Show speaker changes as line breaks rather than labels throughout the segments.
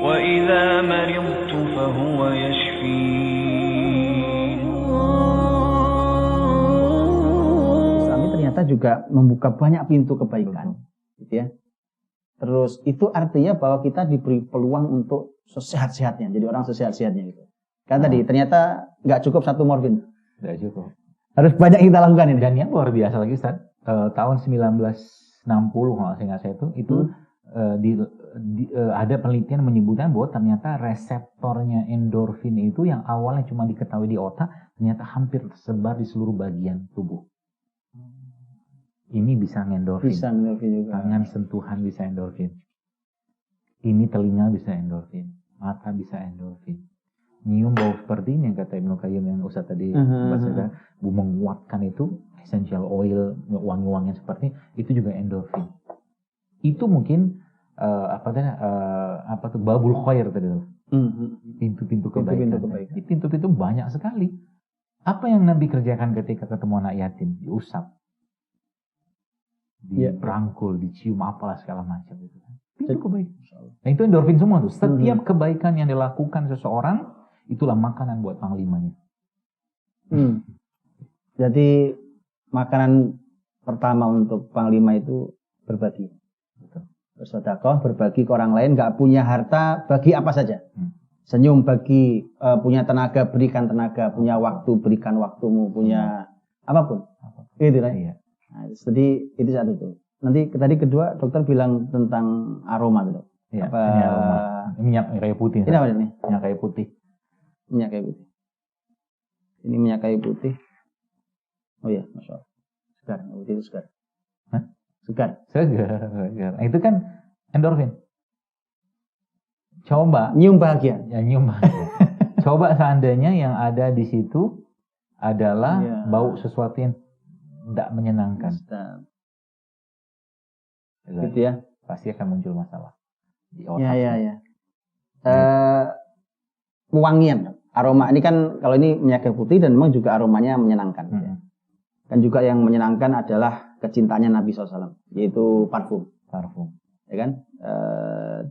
وإذا مرضت فهو يشفين.
Islam ini ternyata juga membuka banyak pintu kebaikan, gitu ya. Terus itu artinya bahwa kita diberi peluang untuk sesehat-sehatnya, jadi orang sesehat-sehatnya gitu. Kan tadi ternyata nggak cukup satu morfin.
Nggak cukup.
Harus banyak kita lakukan ini.
Dan yang luar biasa lagi Ustaz, tahun 1960 kalau saya nggak salah itu ada penelitian menyebutkan bahwa ternyata reseptornya endorfin itu yang awalnya cuma diketahui di otak, ternyata hampir tersebar di seluruh bagian tubuh. Ini bisa endorfin.
Bisa endorfin juga.
Tangan sentuhan bisa endorfin. Ini telinga bisa endorfin. Mata bisa endorfin. Nyium bau seperti ini yang kata Ibnu Qayyim yang Ustaz tadi bahasa menguatkan itu essential oil, wangi-wangian seperti itu juga endorfin. Itu mungkin babul khair tadi. Pintu-pintu kebaikan. Pintu-pintu banyak sekali. Apa yang Nabi kerjakan ketika ketemu anak yatim? Diusap, dirangkul, dicium, apalah segala macam itu. Pintu kebaikan. Nah itu endorfin semua tuh. Setiap kebaikan yang dilakukan seseorang itulah makanan buat panglimanya.
Jadi makanan pertama untuk panglima itu berbagi. Bersedekah, berbagi ke orang lain, nggak punya harta, bagi apa saja. Senyum bagi, punya tenaga, berikan tenaga, punya waktu, berikan waktumu, punya apapun. Gitu kan? Iya. Nah, jadi itu satu tuh. Nanti tadi kedua dokter bilang tentang aroma tuh.
Iya, aroma. Minyak kayu putih.
Ini apa ini?
Minyak kayu putih.
Minyak kayu putih. Ini minyak kayu putih. Oh iya, masya Allah. Segar, itu segar.
Hah?
Segar.
Nah, itu kan endorfin. Coba
nyium bahagia.
Ya, nyium bahagia. Coba seandainya yang ada di situ adalah bau sesuatu yang tidak menyenangkan.
Gitu ya.
Pasti akan muncul masalah di otak.
Ya. Wangian, aroma ini kan kalau ini minyak kayu putih dan memang juga aromanya menyenangkan. Dan juga yang menyenangkan adalah kecintaannya Nabi SAW, yaitu parfum. Ya kan?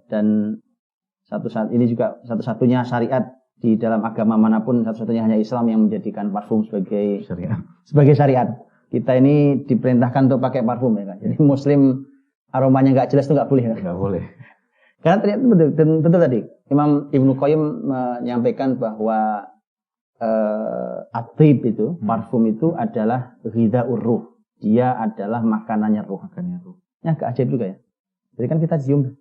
Dan ini juga satu-satunya syariat di dalam agama manapun, satu-satunya hanya Islam yang menjadikan parfum sebagai syariat. Kita ini diperintahkan untuk pakai parfum ya kan. Jadi Muslim aromanya nggak jelas itu nggak boleh.
Nggak boleh.
Karena ternyata tentu tadi Imam Ibnu Qayyim menyampaikan bahwa at-tib itu, parfum itu adalah ghidha'ur ruh. Dia adalah makanannya ruh. Ya agak ajaib juga ya. Jadi kan kita cium.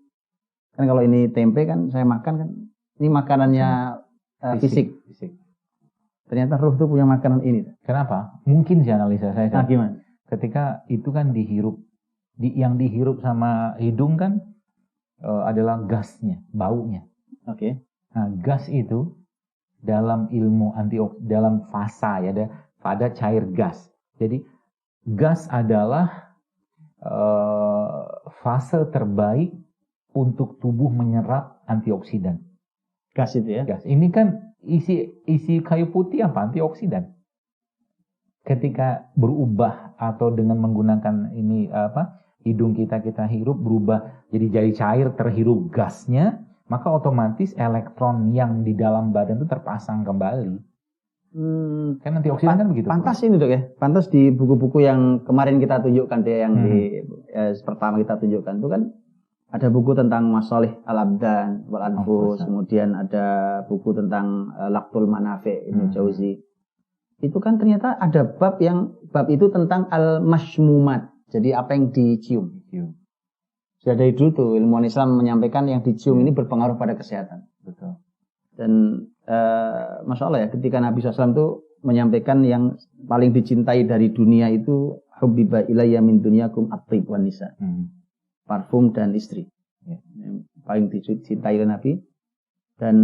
Kan kalau ini tempe kan saya makan kan ini makanannya fisik. Ternyata ruh itu punya makanan ini.
Kenapa? Mungkin sih analisa saya.
Nah, gimana?
Ketika itu kan dihirup, yang dihirup sama hidung kan adalah gasnya, baunya.
Oke.
Nah, gas itu dalam ilmu dalam fasa ya, ada cair gas. Jadi gas adalah fase terbaik untuk tubuh menyerap antioksidan.
Gas itu ya?
Gas. Ini kan isi kayu putih apa? Antioksidan. Ketika berubah atau dengan menggunakan ini hidung kita hirup berubah jadi cair terhirup gasnya, maka otomatis elektron yang di dalam badan itu terpasang kembali. Kan antioksidan kan begitu.
Pantas ini dok ya, pantas di buku-buku yang kemarin kita tunjukkan deh, yang pertama kita tunjukkan itu kan ada buku tentang Masalih al-Abdan wal Anfus, kemudian ada buku tentang Laqtul Manafi' Ibnu Jauzi. Itu kan ternyata ada bab itu tentang al-mashmumat. Jadi apa yang dicium. Sudah dari dulu tuh ilmuwan Islam menyampaikan yang dicium ini berpengaruh pada kesehatan.
Betul.
Dan Masya Allah ya, ketika Nabi SAW itu menyampaikan yang paling dicintai dari dunia itu hubbiba ilayya min dunyakum at-tib wan nisa. Parfum dan istri. Yang paling dicintai oleh Nabi. Dan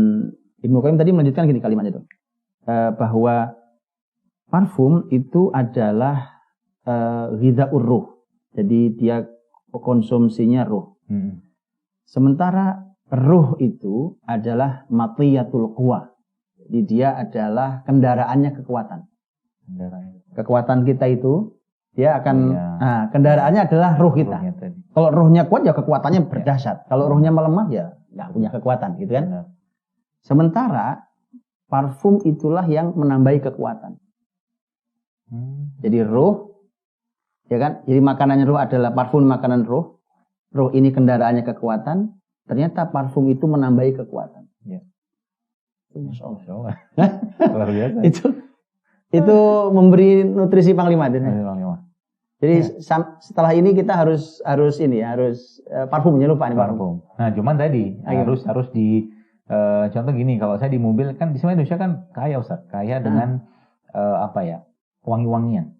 Ibnu Qayyim tadi melanjutkan gini kalimatnya itu. Bahwa parfum itu adalah ghidha'ur ruh. Jadi dia konsumsinya ruh. Sementara ruh itu adalah matiyatul quwa. Jadi dia adalah kendaraannya kekuatan. Kekuatan kita itu dia akan kendaraannya adalah ruh kita. Kalau rohnya kuat ya kekuatannya berdahsyat. Kalau rohnya melemah ya nggak punya kekuatan, gitu kan?
Benar.
Sementara parfum itulah yang menambahi kekuatan. Jadi roh, ya kan? Jadi makanannya roh adalah parfum, makanan roh. Roh ini kendaraannya kekuatan. Ternyata parfum itu menambahi kekuatan.
Ya.
Masya Allah.
Luar biasa.
Itu memberi nutrisi Panglima.
Panglima.
Jadi setelah ini kita harus parfumnya lupa nih
parfum. Nah, cuman tadi harus di contoh gini, kalau saya di mobil kan di Indonesia kan kaya Ustaz, kaya dengan wangi-wangian.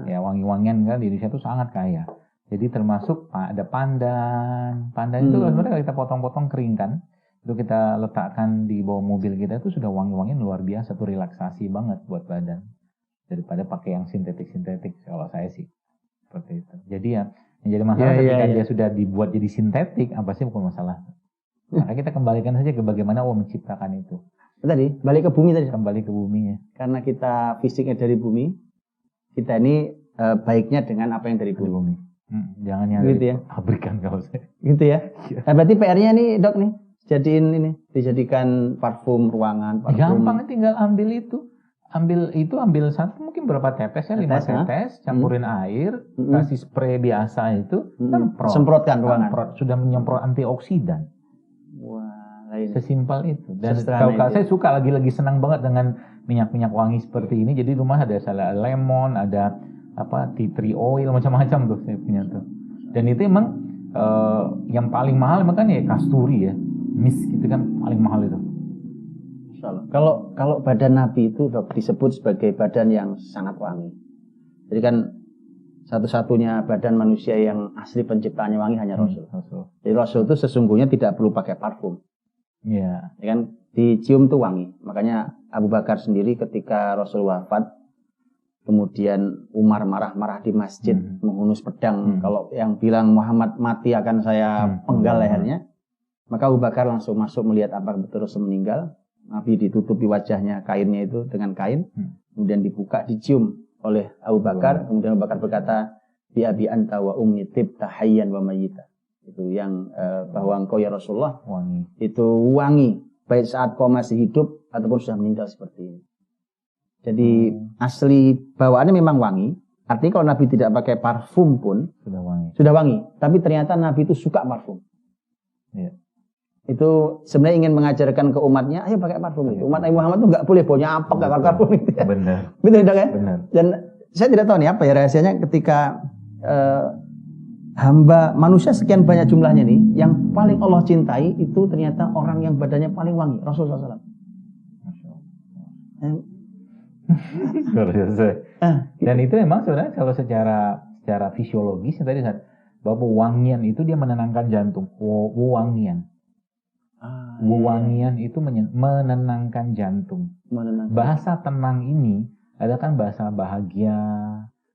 Ya, wangi-wangian kan di Indonesia itu sangat kaya. Jadi termasuk ada pandan. Pandan itu sebenarnya kalau kita potong-potong keringkan, itu kita letakkan di bawah mobil kita itu sudah wangi-wangian luar biasa, tuh relaksasi banget buat badan. Daripada pakai yang sintetik-sintetik kalau saya sih. Seperti itu. Jadi yang jadi masalah ketika dia sudah dibuat jadi sintetik, apa sih bukan masalah. Maka kita kembalikan saja ke bagaimana Allah menciptakan itu.
Tadi balik ke bumi tadi.
Kembali ke buminya.
Karena kita fisiknya dari bumi, kita ini baiknya dengan apa yang dari bumi.
Jangan yang
gitu ya.
Pabrikan kalau saya.
Gitu ya. Nah, berarti PR-nya nih Dok nih, dijadikan parfum ruangan. Parfum.
Gampang, tinggal ambil itu. Ambil satu mungkin berapa tetes ya, 5 tetes, campurin air, kasih spray biasa itu,
semprotkan ruangan.
Sudah menyemprot antioksidan.
Wah,
sesimpel itu. Dan kalau saya suka lagi senang banget dengan minyak-minyak wangi seperti ini. Jadi rumah ada lemon, ada tea tree oil, macam-macam tuh saya punya tuh. Dan itu emang yang paling mahal emang kan ya kasturi ya, mist gitu kan paling mahal itu.
Kalau badan Nabi itu disebut sebagai badan yang sangat wangi. Jadi kan satu-satunya badan manusia yang asli penciptaannya wangi hanya Rasul. Jadi Rasul itu sesungguhnya tidak perlu pakai parfum.
Iya.
Ya kan dicium tuh wangi. Makanya Abu Bakar sendiri ketika Rasul wafat, kemudian Umar marah-marah di masjid menghunus pedang. Kalau yang bilang Muhammad mati akan saya penggal lehernya, maka Abu Bakar langsung masuk melihat apa betul Rasul meninggal. Nabi ditutupi wajahnya kainnya itu dengan kain, kemudian dibuka, dicium oleh Abu Bakar. Kemudian Abu Bakar berkata, bi abi anta wa ummi tibta hayyan wa mayyita. Itu yang bahwa engkau ya Rasulullah itu wangi baik saat kau masih hidup ataupun sudah meninggal seperti ini. Jadi asli bawaannya memang wangi. Artinya kalau Nabi tidak pakai parfum pun sudah wangi. Tapi ternyata Nabi itu suka parfum.
Iya.
Itu sebenarnya ingin mengajarkan ke umatnya, ayo pakai parfum itu. Umat Nabi Muhammad itu nggak boleh baunya apa nggak pakai parfum itu.
Benar.
Betul kan?
Benar.
Dan saya tidak tahu nih apa ya rahasianya ketika hamba manusia sekian banyak jumlahnya nih, yang paling Allah cintai itu ternyata orang yang badannya paling wangi, Rasulullah SAW.
Dan itu memang sebenarnya kalau secara fisiologis tadi bahwa wangian itu dia menenangkan jantung. Wangian. Wangian itu menenangkan jantung. Bahasa tenang ini adalah kan bahasa bahagia,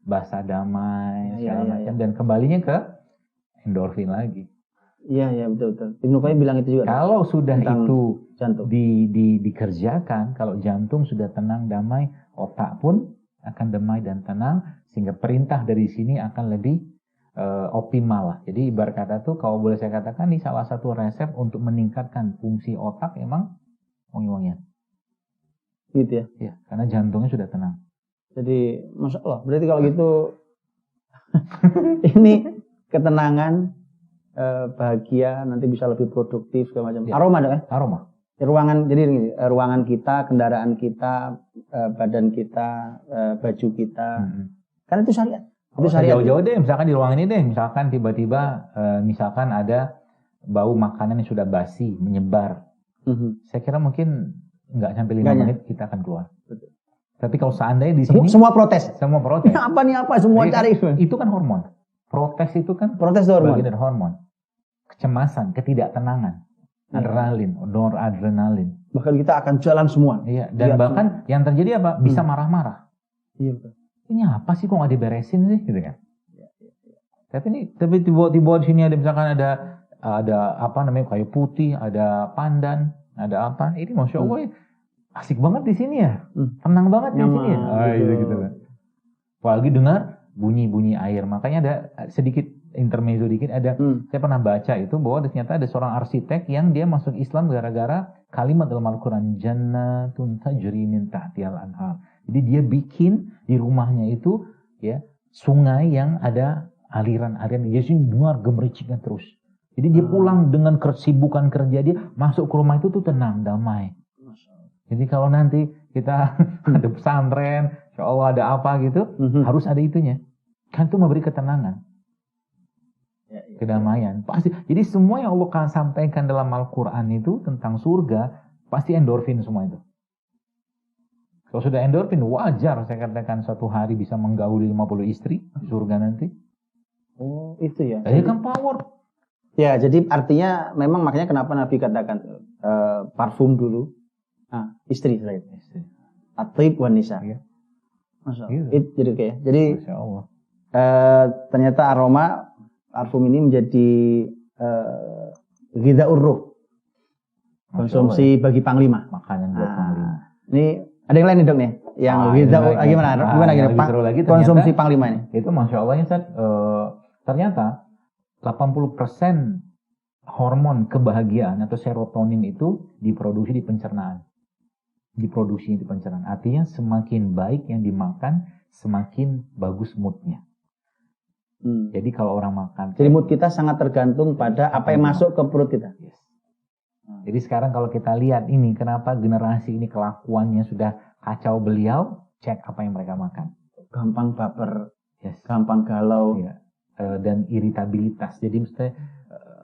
bahasa damai, segala macam. Dan kembalinya ke endorfin lagi.
Iya betul. Ibnu Qayyim bilang itu juga.
Kalau sudah itu
jantung
dikerjakan, kalau jantung sudah tenang, damai, otak pun akan damai dan tenang, sehingga perintah dari sini akan lebih optimal lah. Jadi ibarat kata tuh, kalau boleh saya katakan, ini salah satu resep untuk meningkatkan fungsi otak emang wangi-wangian.
Gitu ya?
Iya, karena jantungnya sudah tenang.
Jadi, Masya Allah, berarti kalau gitu, ini ketenangan, bahagia, nanti bisa lebih produktif, segala macam. Ya. Aroma dong ya?
Aroma.
Ruangan, jadi ini, ruangan kita, kendaraan kita, badan kita, baju kita, karena itu syariat. Itu syariat.
Jauh-jauh deh, misalkan di ruangan ini deh, misalkan tiba-tiba, misalkan ada bau makanan yang sudah basi, menyebar. Saya kira mungkin nggak sampai 5 menit kita akan keluar. Betul. Tapi kalau seandainya di sini
semua protes.
Semua protes.
Ini apa semua cari.
Itu kan hormon. Protes itu kan
hormon.
Bagian dari hormon. Kecemasan, ketidaktenangan, adrenalin, noradrenalin.
Bahkan kita akan jalan semua.
Iya, dan bahkan yang terjadi apa? Bisa marah-marah.
Iya betul.
Ini apa sih kok nggak diberesin sih, gitu kan? Tapi tiba-tiba di sini ada misalkan ada apa namanya kayu putih, ada pandan, ada apa? Ini masya Allah asik banget di sini ya, tenang banget di sini ya. Gitu lah. Apalagi dengar bunyi-bunyi air, makanya ada sedikit intermezzo dikit, saya pernah baca itu bahwa ternyata ada seorang arsitek yang dia masuk Islam gara-gara kalimat dalam Al-Quran, jannatun tajri min tahtihal anhar. Jadi dia bikin di rumahnya itu ya sungai yang ada aliran-aliran, dia sih dengar gemericiknya terus. Jadi dia pulang dengan kesibukan kerja dia, masuk ke rumah itu tuh tenang, damai. Jadi kalau nanti kita ada pesantren, insya Allah ada apa gitu, harus ada itunya. Kan itu memberi ketenangan, kedamaian. Pasti. Jadi semua yang Allah sampaikan dalam Al-Quran itu tentang surga, pasti endorfin semua itu. Kalau sudah endorfin, wajar saya katakan satu hari bisa menggauli 50 istri di surga nanti.
Oh, itu ya.
Jadi kan power.
Ya, jadi artinya memang makanya kenapa Nabi katakan parfum dulu, istri selain At-Thayyib wan Nisa.
Ya.
Masya
Gitu.
Allah. Jadi kayak, jadi
Masya Allah.
ternyata aroma parfum ini menjadi ghidaur ruh, konsumsi bagi panglima.
Makanan buat panglima.
Ini ada yang lain nih dok nih, yang ghidaur gimana? Gimana
lagi,
konsumsi panglima ini?
Itu Masya Allah ya, ternyata 80% hormon kebahagiaan atau serotonin itu diproduksi di pencernaan. Artinya semakin baik yang dimakan, semakin bagus moodnya. Jadi kalau orang makan,
jadi mood kita sangat tergantung pada apa yang masuk ke perut kita.
Yes. Jadi sekarang kalau kita lihat ini, kenapa generasi ini kelakuannya sudah kacau beliau, cek apa yang mereka makan.
Gampang baper,
Yes.
gampang galau.
Ya. Dan iritabilitas. Jadi mesti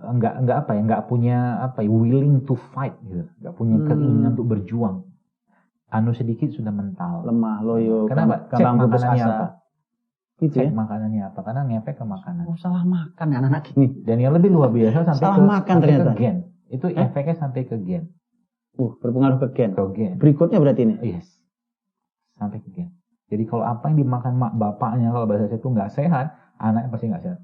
nggak punya willing to fight gitu, nggak punya keinginan untuk berjuang. Sedikit sudah mental,
lemah, loyo.
Kenapa? Cek
Gampang putus
makanannya
asa.
apa?
Gitu
Cek
ya?
makanannya apa? Karena ngefek ke makanan.
Oh, salah makan ya anak-anak ini.
Dan yang lebih luar biasa
Salah makan ternyata.
ke gen. Itu efeknya sampai ke gen.
Berpengaruh ke gen.
Ke gen.
Berikutnya berarti ini.
Yes. Sampai ke gen. Jadi kalau apa yang dimakan bapaknya, kalau bahasa saya itu nggak sehat, anaknya pasti nggak sehat.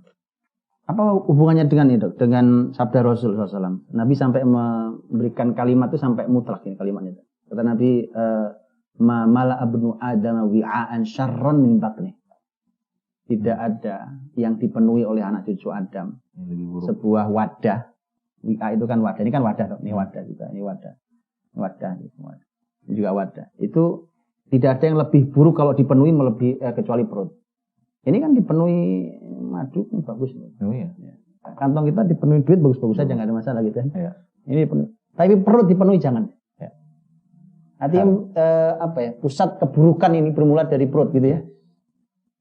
Apa hubungannya dengan itu? Dengan sabda Rasul SAW. Nabi sampai memberikan kalimat itu sampai mutlak ini kalimatnya. Kata Nabi, mala abnu adam wi'aan syarron min batni. Tidak ada yang dipenuhi oleh anak cucu Adam. Sebuah wadah. Wi'a itu kan wadah. Ini kan wadah. Ini wadah juga. Ini wadah. Wadah. Ini juga wadah. Itu tidak ada yang lebih buruk kalau dipenuhi kecuali perut. Ini kan dipenuhi madu, bagus.
Oh iya.
Kantong kita dipenuhi duit, bagus-bagus saja, nggak ada masalah gitu.
Iya.
Ini dipenuhi. Tapi perut dipenuhi jangan.
Ya.
Artinya pusat keburukan ini bermula dari perut gitu ya.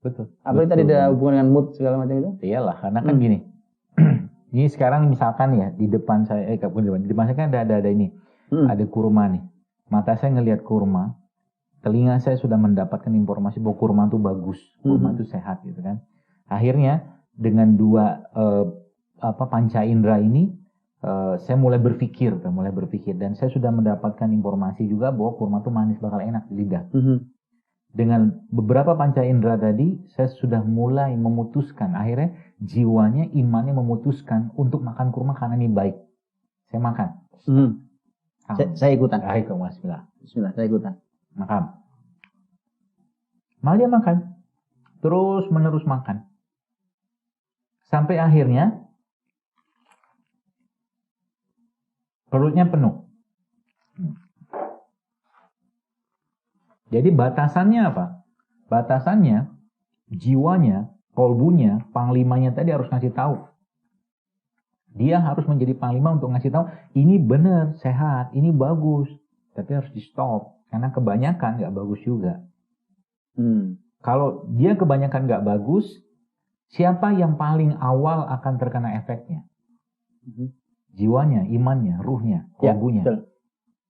Betul.
Apalagi tadi ada hubungan dengan mood segala macam itu.
Iyalah, karena kan gini. Ini sekarang misalkan ya di depan saya, di depan saya kan ada ini, ada kurma nih. Mata saya ngelihat kurma, telinga saya sudah mendapatkan informasi bahwa kurma itu bagus, kurma itu sehat gitu kan. Akhirnya dengan dua panca indera ini, saya mulai berpikir dan saya sudah mendapatkan informasi juga bahwa kurma itu manis, bakal enak di lidah. Dengan beberapa panca indera tadi, saya sudah mulai memutuskan, akhirnya jiwanya, imannya memutuskan untuk makan kurma karena ini baik. Saya makan.
Saya ikutan.
Ayo, bismillah.
Bismillah, saya ikutan.
Makan. Malah dia makan. Terus menerus makan. Sampai akhirnya perutnya penuh. Jadi batasannya apa? Batasannya, jiwanya, kolbunya, panglimanya tadi harus ngasih tahu. Dia harus menjadi panglima untuk ngasih tahu, ini benar, sehat, ini bagus. Tapi harus di stop. Karena kebanyakan nggak bagus juga. Kalau dia kebanyakan nggak bagus, siapa yang paling awal akan terkena efeknya? Jiwanya, imannya, ruhnya, kolbunya.
Ya,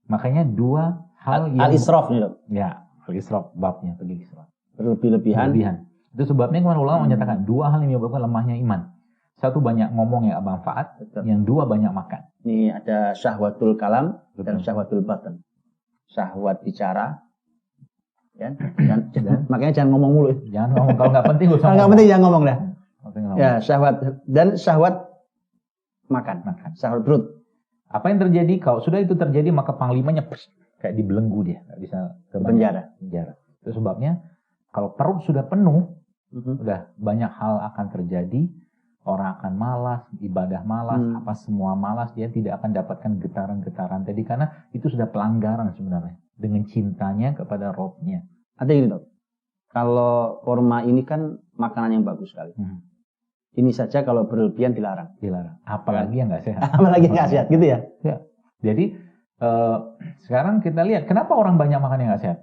makanya dua hal yang...
Al-israf nih dok.
Ya, al-israf, babnya al-israf.
Berlebih-lebihan.
Itu sebabnya kemarin ulama menyatakan dua hal yang menyebabkan lemahnya iman. Satu, banyak ngomong yang manfaat. Yang dua, banyak makan.
Ini ada syahwatul kalam dan syahwatul batan. Syahwat bicara. Ya, dan makanya jangan ngomong mulu.
Jangan ngomong, kalau nggak penting
kalau nggak penting jangan ngomong dah. Ya, syahwat dan syahwat makan. Syahwat perut.
Apa yang terjadi? Kalau sudah itu terjadi, maka panglimanya kayak dibelenggu dia, nggak bisa ke penjara. Itu sebabnya kalau perut sudah penuh, udah banyak hal akan terjadi. orang akan malas, ibadah malas, apa semua malas, dia tidak akan dapatkan getaran-getaran tadi karena itu sudah pelanggaran sebenarnya dengan cintanya kepada Robnya.
Ada ini dok, kalau kurma ini kan makanan yang bagus sekali. Ini saja kalau berlebihan dilarang.
Dilarang. Apalagi yang nggak sehat.
Apalagi nggak sehat gitu ya.
Ya. Jadi sekarang kita lihat kenapa orang banyak makan yang nggak sehat.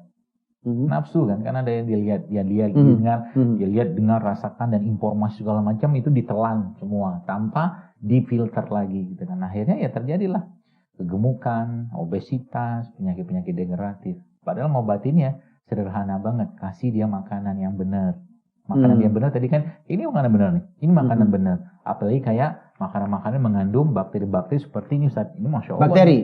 Nafsu kan, karena ada yang dilihat, dia dengar, dia lihat, dengar, rasakan dan informasi segala macam itu ditelan semua tanpa difilter lagi gitu kan. Akhirnya ya terjadilah kegemukan, obesitas, penyakit-penyakit degeneratif. Padahal ngobatinnya sederhana banget, kasih dia makanan yang benar. Makanan yang benar tadi kan, ini makanan benar nih, ini makanan benar. Apalagi kayak makanan-makanan mengandung bakteri-bakteri seperti ini Ustaz. Ini Masya Allah.
Bakteri?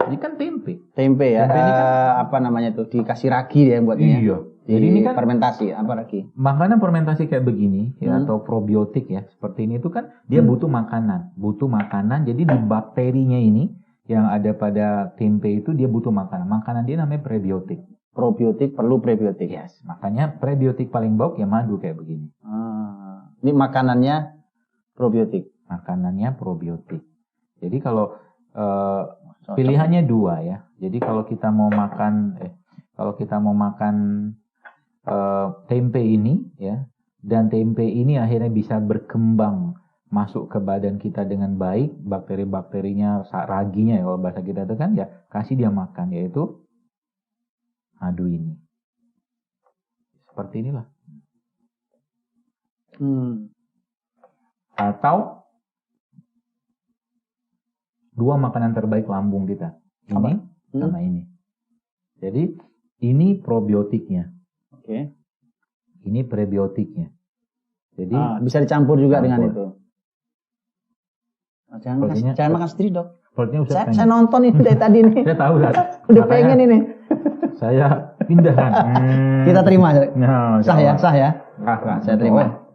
Ini kan tempe.
Tempe ya,
Tempe ini kan,
apa namanya tuh, dikasih ragi ya buatnya.
Iya.
Jadi ini kan fermentasi, apa ragi?
Makanan fermentasi kayak begini, ya, atau probiotik ya, seperti ini itu kan, dia butuh makanan. Butuh makanan, jadi di bakterinya ini, yang ada pada tempe itu, dia butuh makanan. Makanan dia namanya prebiotik.
Probiotik perlu prebiotik.
Yes, makanya prebiotik paling baik ya madu kayak begini.
Ini makanannya probiotik.
Makanannya probiotik. Jadi kalau pilihannya dua ya. Jadi kalau kita mau makan tempe ini ya, dan tempe ini akhirnya bisa berkembang masuk ke badan kita dengan baik, bakteri-bakterinya, raginya ya kalau bahasa kita itu kan ya, kasih dia makan, yaitu madu ini. Seperti inilah. Atau dua makanan terbaik lambung kita. Ini sama ini. Jadi ini probiotiknya.
Oke.
Ini prebiotiknya. Jadi
bisa dicampur juga dengan itu. Jangan makan sendiri dok. Saya nonton ini dari tadi nih.
Saya tahu.
Udah pengen ini.
Saya pindahkan.
Kita terima.
Nah,
sah ya.
Sah.
Saya terima.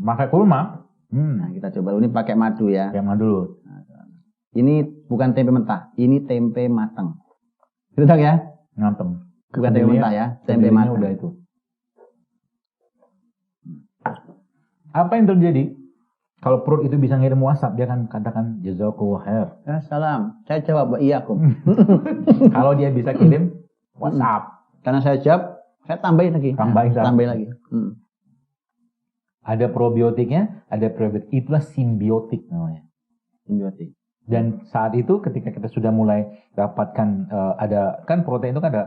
Pakai kurma.
Nah, kita coba ini pakai madu ya.
Pakai madu dulu.
Ini bukan tempe mentah, ini tempe matang. Gitu dok ya?
Matang.
Bukan tempe mentah ya, tempe matang.
Udah itu. Apa yang terjadi? Kalau perut itu bisa ngirim WhatsApp, dia akan katakan jazakallahu khair.
Ya, salam. Saya jawab iya kum.
Kalau dia bisa kirim WhatsApp.
Karena saya jawab, saya tambahin lagi. Tambahin lagi.
Ada probiotiknya, ada prebiotik. Itulah simbiotik namanya.
Simbiotik.
Dan saat itu ketika kita sudah mulai dapatkan ada kan protein itu kan ada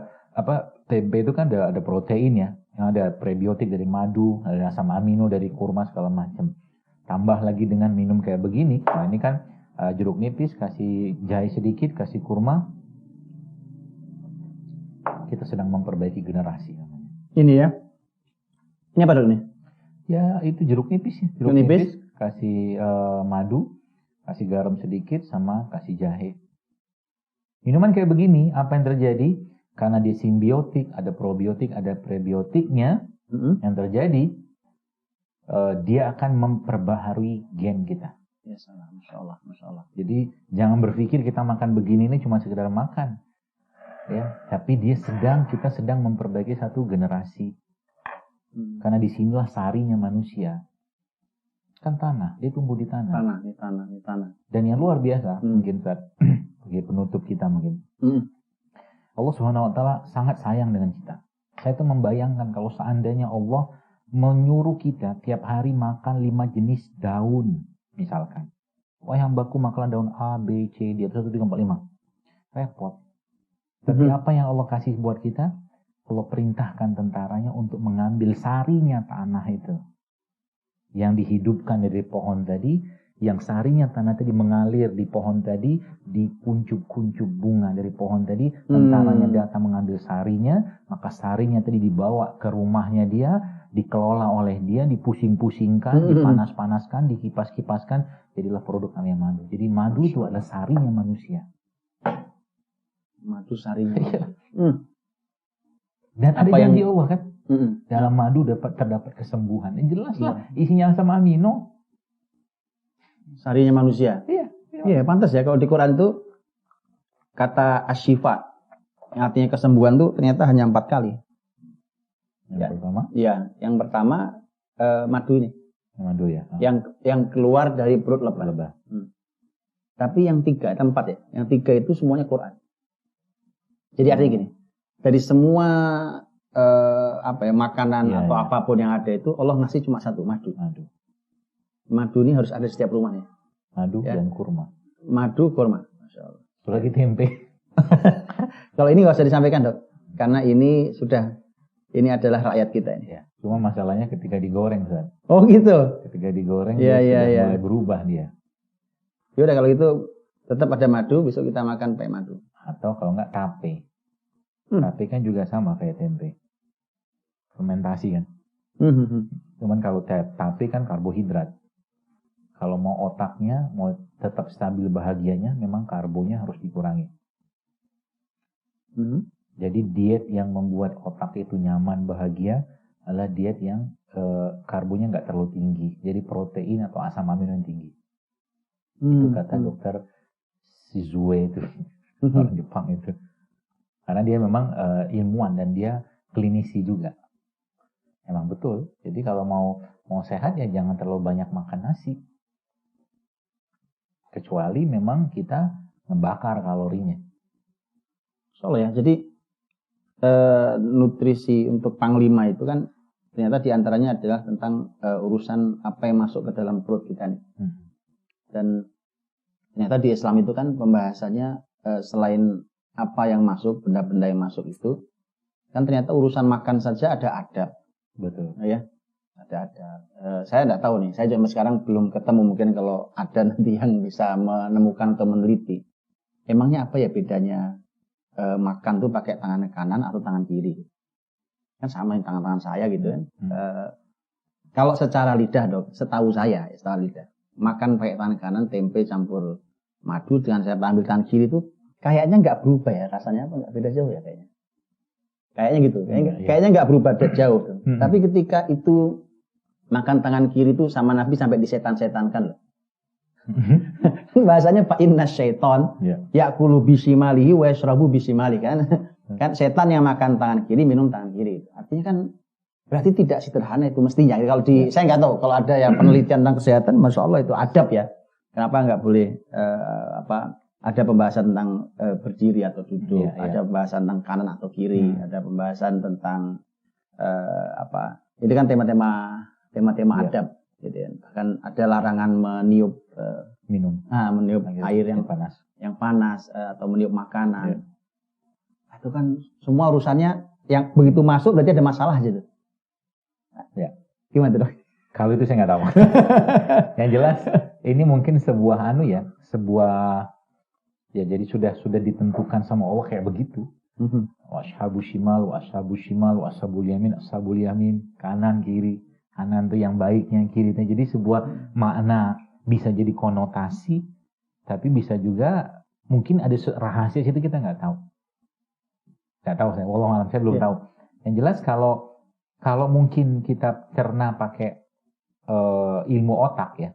tempe itu kan ada protein ya, yang ada prebiotik dari madu, ada asam amino dari kurma segala macam. Tambah lagi dengan minum kayak begini. Nah, ini kan jeruk nipis, kasih jahe sedikit, kasih kurma. Kita sedang memperbaiki generasi namanya.
Ini ya. Ini apa dok nih?
Ya, itu jeruk nipis ya. Jeruk nipis kasih madu, kasih garam sedikit, sama kasih jahe. Minuman kayak begini, apa yang terjadi? Karena dia simbiotik, ada probiotik, ada prebiotiknya, yang terjadi, dia akan memperbaharui gen kita.
Ya salah, Masya Allah.
Jadi jangan berpikir kita makan begini ini cuma sekedar makan. Ya, tapi kita sedang memperbaiki satu generasi. Karena disinilah sarinya manusia. Kan tanah, dia tumbuh di tanah. Tanah. Dan yang luar biasa, mungkin Ustaz, sebagai penutup kita mungkin. Allah Subhanahu wa taala sangat sayang dengan kita. Saya tuh membayangkan kalau seandainya Allah menyuruh kita tiap hari makan 5 jenis daun, misalkan. Wah, yang baku makan daun A, B, C, D, 1, 2, 3, 4, 5. Repot. Tapi apa yang Allah kasih buat kita? Allah perintahkan tentaranya untuk mengambil sarinya tanah itu. Yang dihidupkan dari pohon tadi, yang sarinya tanah tadi mengalir di pohon tadi, di kuncup-kuncup bunga dari pohon tadi, tentaranya datang mengambil sarinya, maka sarinya tadi dibawa ke rumahnya dia, dikelola oleh dia, dipusing-pusingkan, dipanas-panaskan, dikipas-kipaskan, jadilah produk namanya madu. Jadi madu itu adalah sarinya manusia.
Madu sarinya.
Dan ada janji Allah kan? Dalam madu terdapat kesembuhan. Jelas lah, isinya asam amino.
Sarinya manusia.
Iya,
pantas ya kalau di Quran itu kata asyifa, yang artinya kesembuhan tuh ternyata hanya 4 kali.
Yang pertama?
Iya, yang pertama madu ini.
Madu ya.
Yang keluar dari perut lebah. Tapi yang 3, 4 ya. Yang 3 itu semuanya Quran. Jadi artinya gini, dari semua makanan atau apapun yang ada itu Allah ngasih cuma 1, madu. Madu ini harus ada di setiap rumah ya.
Madu dan kurma.
Madu, kurma. Masya Allah.
Lagi tempe.
Kalau ini nggak usah disampaikan dok, karena ini adalah rakyat kita ini.
Ya. Cuma masalahnya ketika digoreng, Ustaz.
Oh gitu.
Ketika digoreng
dia
mulai berubah dia.
Yaudah kalau gitu tetap ada madu, besok kita makan pakai madu.
Atau kalau nggak tape. Tape kan juga sama kayak tempe. Fermentasi kan. Cuman kalau tape kan karbohidrat. Kalau mau otaknya, mau tetap stabil bahagianya, memang karbonya harus dikurangi. Jadi diet yang membuat otak itu nyaman, bahagia, adalah diet yang karbonya nggak terlalu tinggi. Jadi protein atau asam amino yang tinggi. Itu kata dokter Shizue itu, orang Jepang itu. Karena dia memang ilmuwan dan dia klinisi juga. Emang betul. Jadi kalau mau sehat ya jangan terlalu banyak makan nasi. Kecuali memang kita ngebakar kalorinya.
Soalnya ya, jadi nutrisi untuk panglima itu kan ternyata diantaranya adalah tentang urusan apa yang masuk ke dalam perut kita nih. Dan ternyata di Islam itu kan pembahasannya selain apa yang masuk, benda-benda yang masuk itu, kan ternyata urusan makan saja ada adab.
Betul.
Ya, ada adab. Saya tidak tahu nih, saya sampai sekarang belum ketemu, mungkin kalau ada nanti yang bisa menemukan atau meneliti. Emangnya apa ya bedanya makan tuh pakai tangan kanan atau tangan kiri? Kan sama yang tangan-tangan saya gitu kan. Kalau secara lidah dok, setahu saya, secara lidah, makan pakai tangan kanan, tempe campur madu dengan saya ambil tangan kiri itu kayaknya nggak berubah ya, rasanya apa nggak beda jauh ya kayaknya. Kayaknya gitu, kayaknya nggak berubah jauh. Tapi ketika itu makan tangan kiri itu sama Nabi sampai disetan-setankan loh. Bahasanya Pak Inna Syaiton ya'kulu bisimalihi wa yashrabu bisimali kan. Kan setan yang makan tangan kiri, minum tangan kiri. Artinya kan berarti tidak sederhana itu mestinya. Kalau saya nggak tahu kalau ada yang penelitian tentang kesehatan, masya Allah itu adab ya. Kenapa nggak boleh ada pembahasan tentang berdiri atau duduk, ada pembahasan tentang kanan atau kiri, ada pembahasan tentang itu kan tema-tema adab, gitu ya. Bahkan ada larangan meniup meniup air yang panas atau meniup makanan. Itu kan semua urusannya yang begitu masuk berarti ada masalah gitu. Gimana dok?
Kalau itu saya nggak tahu. Yang jelas ini mungkin sebuah jadi sudah ditentukan sama Allah kayak begitu. Wa ashabu shimal, wa ashabu shimal, wa ashabul yamin, kanan kiri. Kanan itu yang baiknya, kirinya. Jadi sebuah makna bisa jadi konotasi, tapi bisa juga mungkin ada rahasia situ kita nggak tahu. Nggak tahu saya, wallahu a'lam, saya belum tahu. Yang jelas kalau mungkin kita cerna pakai ilmu otak ya,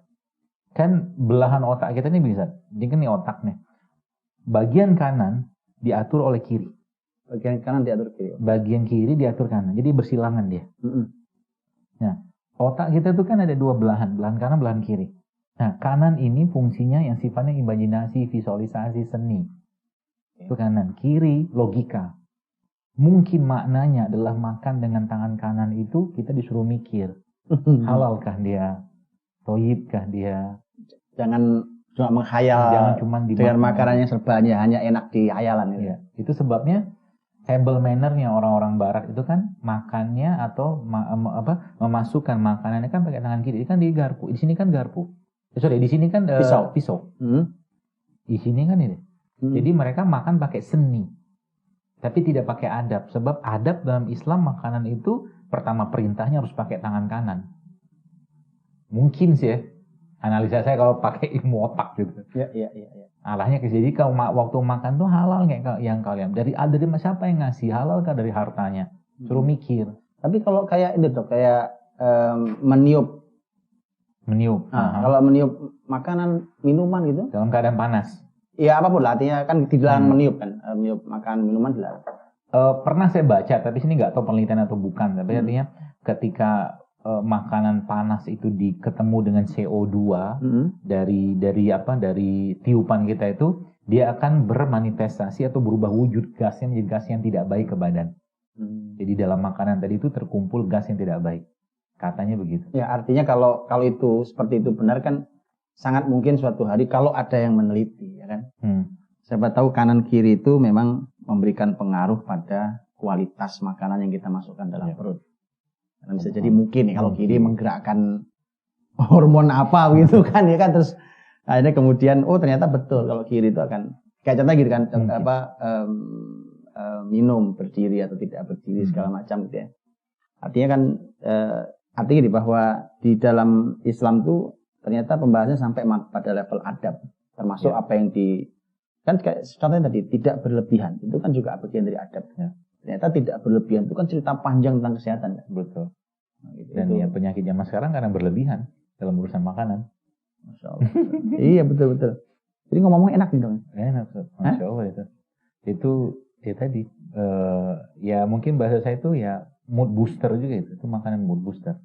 kan belahan otak kita ini bisa, jadi kan ini otak nih, bagian kanan diatur oleh kiri,
bagian kanan diatur kiri,
bagian kiri diatur kanan, jadi bersilangan dia. Nah, otak kita itu kan ada dua belahan kanan, belahan kiri. Nah, kanan ini fungsinya yang sifatnya imajinasi, visualisasi, seni, itu kanan. Kiri logika. Mungkin maknanya adalah makan dengan tangan kanan itu kita disuruh mikir. Halalkah dia? Toyibkah dia?
Jangan cuma menghayal.
Jangan cuma
dengan makanannya serbannya hanya enak di hayalan.
Ya. Itu sebabnya table manner-nya orang-orang barat itu kan makannya atau memasukkan makanannya kan pakai tangan kiri. Ini kan di garpu. Di sini kan garpu. Di sini kan pisau. Di sini kan ini. Jadi mereka makan pakai seni. Tapi tidak pakai adab. Sebab adab dalam Islam makanan itu pertama perintahnya harus pakai tangan kanan. Mungkin sih ya. Analisa saya kalau pakai ilmu otak gitu.
Iya.
Alahnya jadi kalau waktu makan tuh halal kayak yang kalian. Dari siapa yang ngasih? Halal kah dari hartanya? Suruh mikir.
Tapi kalau kayak itu tuh kayak meniup. Kalau meniup makanan, minuman gitu.
Dalam keadaan panas.
Ya apapun lah, artinya kan dilarang meniup kan, meniup makan minuman dilarang.
Pernah saya baca, tapi sini nggak tahu penelitian atau bukan. Tapi artinya ketika makanan panas itu ketemu dengan CO2 dari tiupan kita itu, dia akan bermanifestasi atau berubah wujud gasnya menjadi gas yang tidak baik ke badan. Jadi dalam makanan tadi itu terkumpul gas yang tidak baik. Katanya begitu.
Ya, artinya kalau itu seperti itu benar kan sangat mungkin suatu hari kalau ada yang meneliti, ya kan. Siapa tahu kanan kiri itu memang memberikan pengaruh pada kualitas makanan yang kita masukkan dalam perut. Karena bisa jadi mungkin nih kalau kiri menggerakkan hormon apa gitu kan, ya kan, terus akhirnya kemudian ternyata betul kalau kiri itu akan kayak contohnya gitu kan, minum berdiri atau tidak berdiri segala macam gitu ya. Artinya kan artinya bahwa di dalam Islam tuh ternyata pembahasannya sampai pada level adab, termasuk apa yang kan kayak contohnya tadi tidak berlebihan, itu kan juga bagian dari adab. Ternyata tidak berlebihan itu kan cerita panjang tentang kesehatan kan?
Betul.
Nah, gitu.
Dan ya penyakit zaman sekarang karena berlebihan dalam urusan makanan.
Masya Allah. Iya betul. Jadi ngomongnya enak nih dong.
Enak, Masya Allah itu. Itu ya tadi ya mungkin bahasa saya itu ya mood booster juga itu makanan mood booster.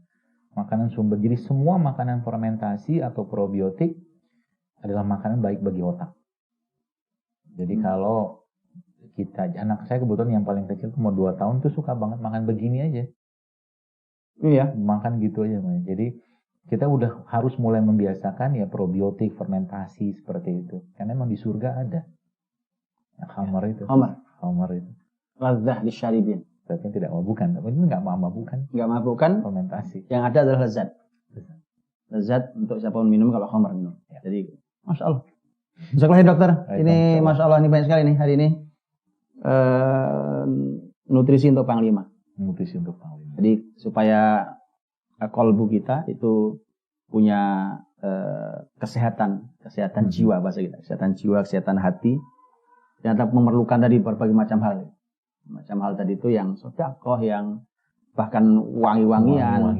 Makanan sumber. Jadi semua makanan fermentasi atau probiotik adalah makanan baik bagi otak. Jadi kalau anak saya kebetulan yang paling kecil umur 2 tahun tuh suka banget makan begini aja.
Iya.
Makan gitu aja. Jadi kita udah harus mulai membiasakan ya probiotik, fermentasi seperti itu. Karena emang di surga ada. Khamar itu. Khamar itu.
Ladzah lisyaribin.
Tapi tidak mabukan. Tapi itu nggak mabukan.
Nggak mabukan.
Fermentasi.
Yang ada adalah lezat. Lezat untuk siapapun minum kalau khamar minum. Ya. Jadi, Masya Allah. Jazakallah dokter. Ini Masya Allah ini banyak sekali nih hari ini. Nutrisi untuk Panglima.
Nutrisi untuk Panglima.
Jadi supaya kolbu kita itu punya kesehatan jiwa bahasa kita, kesehatan jiwa, kesehatan hati. Ternyata memerlukan tadi berbagai macam hal. Macam hal tadi itu yang sedekah, yang bahkan wangi-wangian,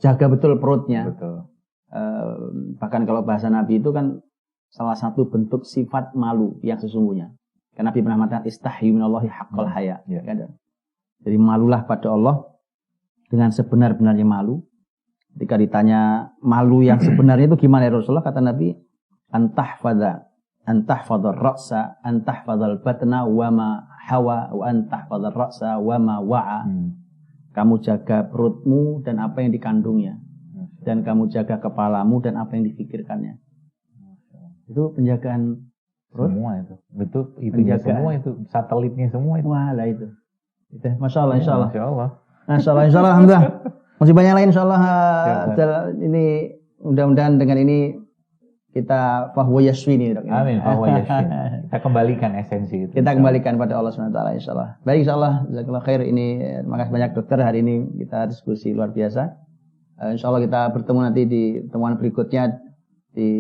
jaga betul perutnya.
Betul.
Bahkan kalau bahasa Nabi itu kan salah satu bentuk sifat malu yang sesungguhnya. Karena Nabi pernah mengatakan istahyi minallahi haqqal haya. Ya. Jadi malulah pada Allah dengan sebenar-benarnya malu. Ketika ditanya malu yang sebenarnya itu gimana ya Rasulullah, kata Nabi, antahfadhar ra'sa, antahfadhal batna wa ma hawa, wa antahfadhar ra'sa wa ma wa'a. Kamu jaga perutmu dan apa yang dikandungnya. Dan kamu jaga kepalamu dan apa yang difikirkannya. Itu penjagaan perut.
Semua itu. Betul, itu semua itu. Satelitnya semua itu.
Wah, lah itu. Masya Allah, insya Allah.
Masya Allah.
Masya Allah, insya Allah, alhamdulillah. Masih banyak lain, insya Allah. Ini mudah-mudahan dengan ini kita fahuwa yashwi nih, dok.
Amin, fahuwa yashwi. Kita kembalikan esensi itu.
Kita kembalikan pada Allah SWT, insya Allah. Baik, insya Allah. Jazakallah khair. Ini terima kasih banyak dokter. Hari ini kita diskusi luar biasa. Insya Allah kita bertemu nanti di pertemuan berikutnya di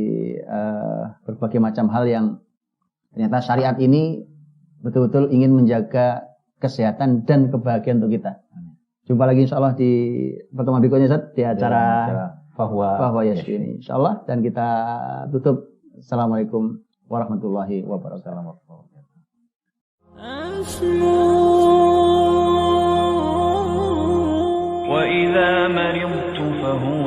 berbagai macam hal yang ternyata syariat ini betul-betul ingin menjaga kesehatan dan kebahagiaan untuk kita. Jumpa lagi insya Allah di pertemuan berikutnya Ustaz, di acara Fahuwa Yashwi ini insya Allah. Dan kita tutup. Assalamualaikum warahmatullahi wabarakatuh.
وإذا مرضت فهو